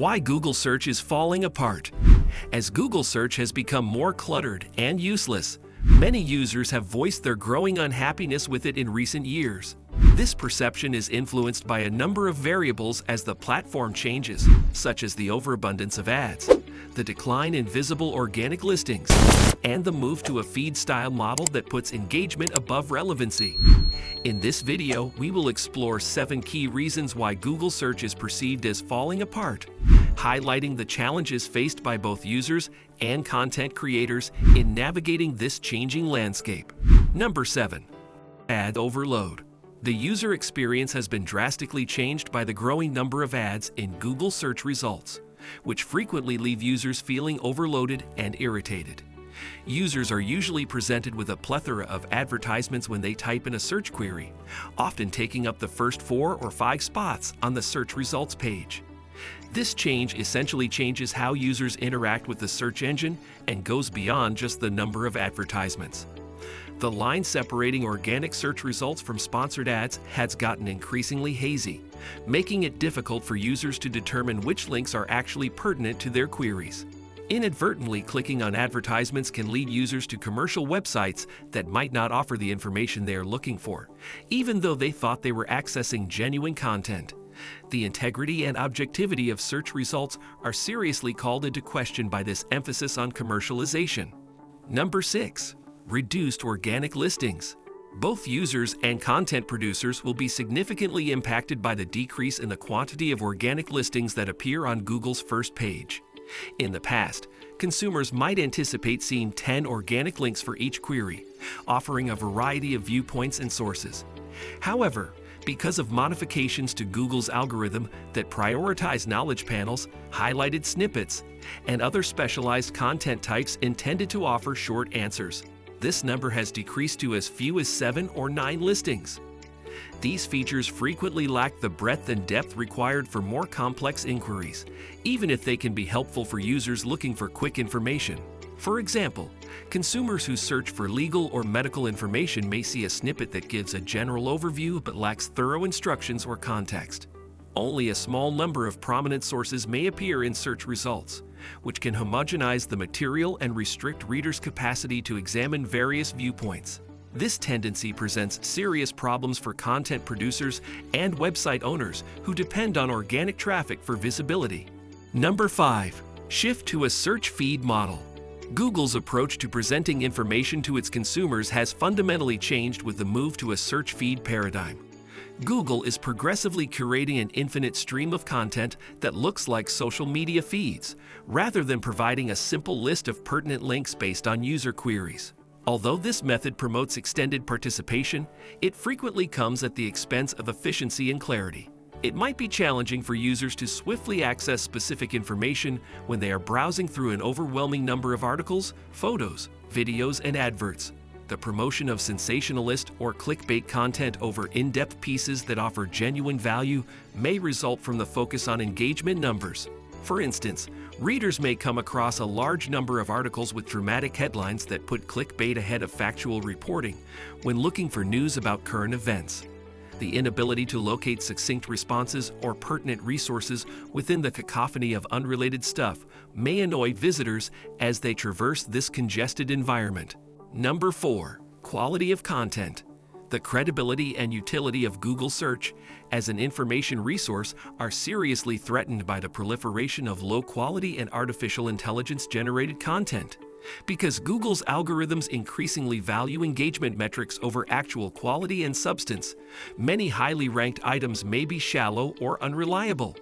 Why Google search is falling apart. As Google search has become more cluttered and useless, many users have voiced their growing unhappiness with it in recent years. This perception is influenced by a number of variables as the platform changes, such as the overabundance of ads, the decline in visible organic listings, and the move to a feed-style model that puts engagement above relevancy. In this video, we will explore 7 key reasons why Google search is perceived as falling apart, highlighting the challenges faced by both users and content creators in navigating this changing landscape. Number 7. Ad overload. The user experience has been drastically changed by the growing number of ads in Google search results, which frequently leave users feeling overloaded and irritated. Users are usually presented with a plethora of advertisements when they type in a search query, often taking up the first 4 or 5 spots on the search results page. This change essentially changes how users interact with the search engine and goes beyond just the number of advertisements. The line separating organic search results from sponsored ads has gotten increasingly hazy, making it difficult for users to determine which links are actually pertinent to their queries. Inadvertently clicking on advertisements can lead users to commercial websites that might not offer the information they are looking for, even though they thought they were accessing genuine content. The integrity and objectivity of search results are seriously called into question by this emphasis on commercialization. Number 6. Reduced organic listings. Both users and content producers will be significantly impacted by the decrease in the quantity of organic listings that appear on Google's first page. In the past, consumers might anticipate seeing 10 organic links for each query, offering a variety of viewpoints and sources. However, because of modifications to Google's algorithm that prioritize knowledge panels, highlighted snippets, and other specialized content types intended to offer short answers, this number has decreased to as few as 7 or 9 listings. These features frequently lack the breadth and depth required for more complex inquiries, even if they can be helpful for users looking for quick information. For example, consumers who search for legal or medical information may see a snippet that gives a general overview but lacks thorough instructions or context. Only a small number of prominent sources may appear in search results, which can homogenize the material and restrict readers' capacity to examine various viewpoints. This tendency presents serious problems for content producers and website owners who depend on organic traffic for visibility. Number 5. Shift to a search feed model. Google's approach to presenting information to its consumers has fundamentally changed with the move to a search feed paradigm. Google is progressively curating an infinite stream of content that looks like social media feeds, rather than providing a simple list of pertinent links based on user queries. Although this method promotes extended participation, it frequently comes at the expense of efficiency and clarity. It might be challenging for users to swiftly access specific information when they are browsing through an overwhelming number of articles, photos, videos, and adverts. The promotion of sensationalist or clickbait content over in-depth pieces that offer genuine value may result from the focus on engagement numbers. For instance, readers may come across a large number of articles with dramatic headlines that put clickbait ahead of factual reporting when looking for news about current events. The inability to locate succinct responses or pertinent resources within the cacophony of unrelated stuff may annoy visitors as they traverse this congested environment. Number 4. Quality of content. The credibility and utility of Google search as an information resource are seriously threatened by the proliferation of low-quality and artificial intelligence-generated content. Because Google's algorithms increasingly value engagement metrics over actual quality and substance, many highly ranked items may be shallow or unreliable.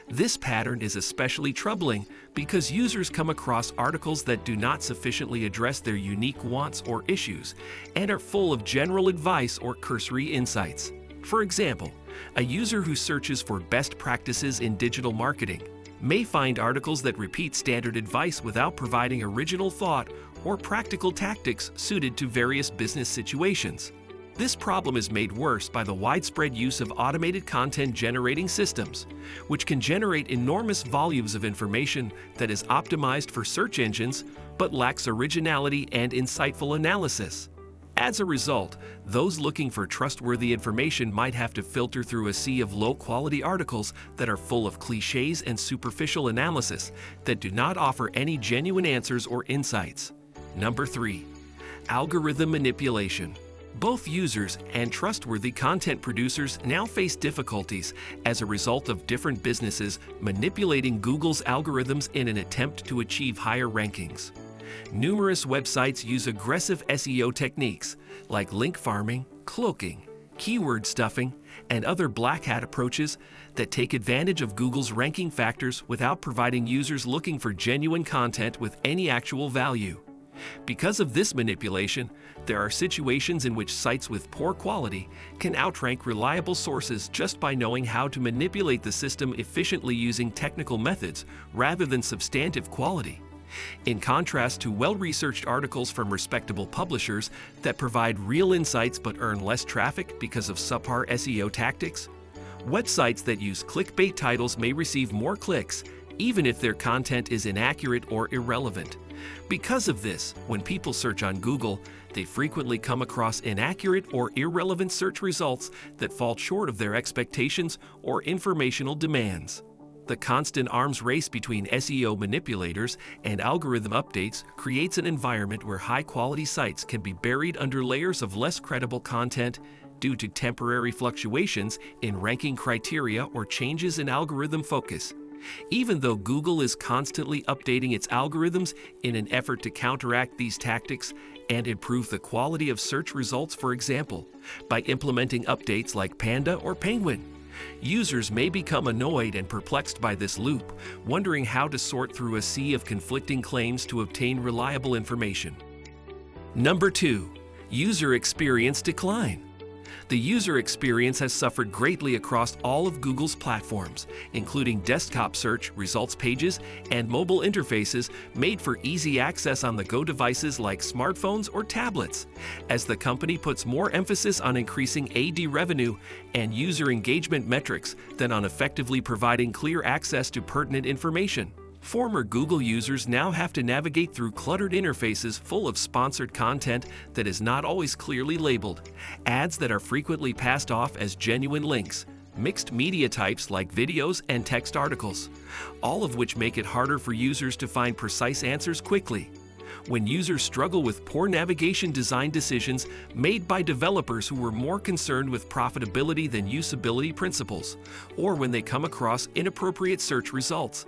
This pattern is especially troubling because users come across articles that do not sufficiently address their unique wants or issues and are full of general advice or cursory insights. For example, a user who searches for best practices in digital marketing may find articles that repeat standard advice without providing original thought or practical tactics suited to various business situations. This problem is made worse by the widespread use of automated content-generating systems, which can generate enormous volumes of information that is optimized for search engines but lacks originality and insightful analysis. As a result, those looking for trustworthy information might have to filter through a sea of low-quality articles that are full of cliches and superficial analysis that do not offer any genuine answers or insights. Number 3. Algorithm manipulation. Both users and trustworthy content producers now face difficulties as a result of different businesses manipulating Google's algorithms in an attempt to achieve higher rankings. Numerous websites use aggressive SEO techniques like link farming, cloaking, keyword stuffing, and other black hat approaches that take advantage of Google's ranking factors without providing users looking for genuine content with any actual value. Because of this manipulation, there are situations in which sites with poor quality can outrank reliable sources just by knowing how to manipulate the system efficiently using technical methods rather than substantive quality. In contrast to well-researched articles from respectable publishers that provide real insights but earn less traffic because of subpar SEO tactics, websites that use clickbait titles may receive more clicks even if their content is inaccurate or irrelevant. Because of this, when people search on Google, they frequently come across inaccurate or irrelevant search results that fall short of their expectations or informational demands. The constant arms race between SEO manipulators and algorithm updates creates an environment where high-quality sites can be buried under layers of less credible content due to temporary fluctuations in ranking criteria or changes in algorithm focus. Even though Google is constantly updating its algorithms in an effort to counteract these tactics and improve the quality of search results, for example, by implementing updates like Panda or Penguin, users may become annoyed and perplexed by this loop, wondering how to sort through a sea of conflicting claims to obtain reliable information. Number 2. User experience decline. The user experience has suffered greatly across all of Google's platforms, including desktop search, results pages, and mobile interfaces made for easy access on the go devices like smartphones or tablets, as the company puts more emphasis on increasing AD revenue and user engagement metrics than on effectively providing clear access to pertinent information. Former Google users now have to navigate through cluttered interfaces full of sponsored content that is not always clearly labeled, ads that are frequently passed off as genuine links, mixed media types like videos and text articles, all of which make it harder for users to find precise answers quickly. When users struggle with poor navigation design decisions made by developers who were more concerned with profitability than usability principles, or when they come across inappropriate search results,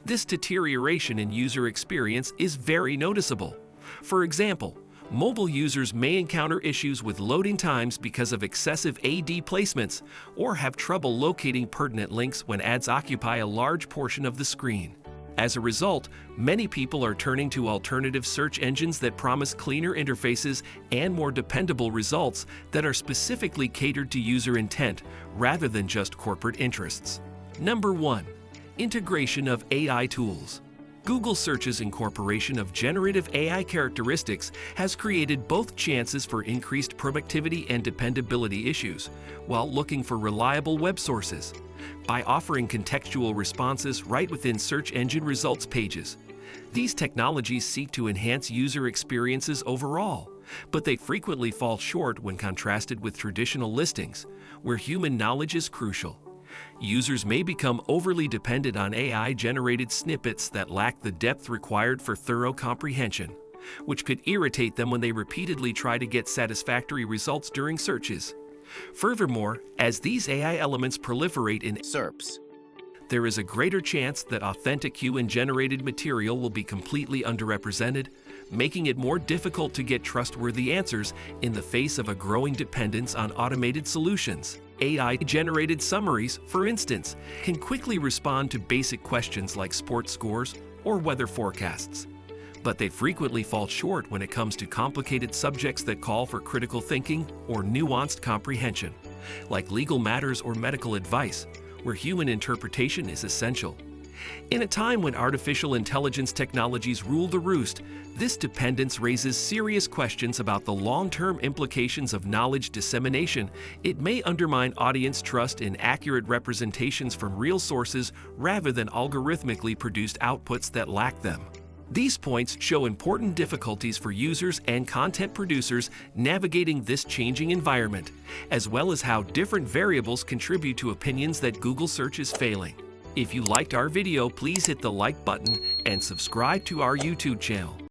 this deterioration in user experience is very noticeable. For example, mobile users may encounter issues with loading times because of excessive AD placements, or have trouble locating pertinent links when ads occupy a large portion of the screen. As a result, many people are turning to alternative search engines that promise cleaner interfaces and more dependable results that are specifically catered to user intent rather than just corporate interests. Number 1. Integration of AI tools. Google Search's incorporation of generative AI characteristics has created both chances for increased productivity and dependability issues, while looking for reliable web sources. By offering contextual responses right within search engine results pages, these technologies seek to enhance user experiences overall, but they frequently fall short when contrasted with traditional listings, where human knowledge is crucial. Users may become overly dependent on AI-generated snippets that lack the depth required for thorough comprehension, which could irritate them when they repeatedly try to get satisfactory results during searches. Furthermore, as these AI elements proliferate in SERPs, there is a greater chance that authentic human-generated material will be completely underrepresented, making it more difficult to get trustworthy answers in the face of a growing dependence on automated solutions. AI-generated summaries, for instance, can quickly respond to basic questions like sports scores or weather forecasts. But they frequently fall short when it comes to complicated subjects that call for critical thinking or nuanced comprehension, like legal matters or medical advice, where human interpretation is essential. In a time when artificial intelligence technologies rule the roost, this dependence raises serious questions about the long-term implications of knowledge dissemination. It may undermine audience trust in accurate representations from real sources rather than algorithmically produced outputs that lack them. These points show important difficulties for users and content producers navigating this changing environment, as well as how different variables contribute to opinions that Google search is failing. If you liked our video, please hit the like button and subscribe to our YouTube channel.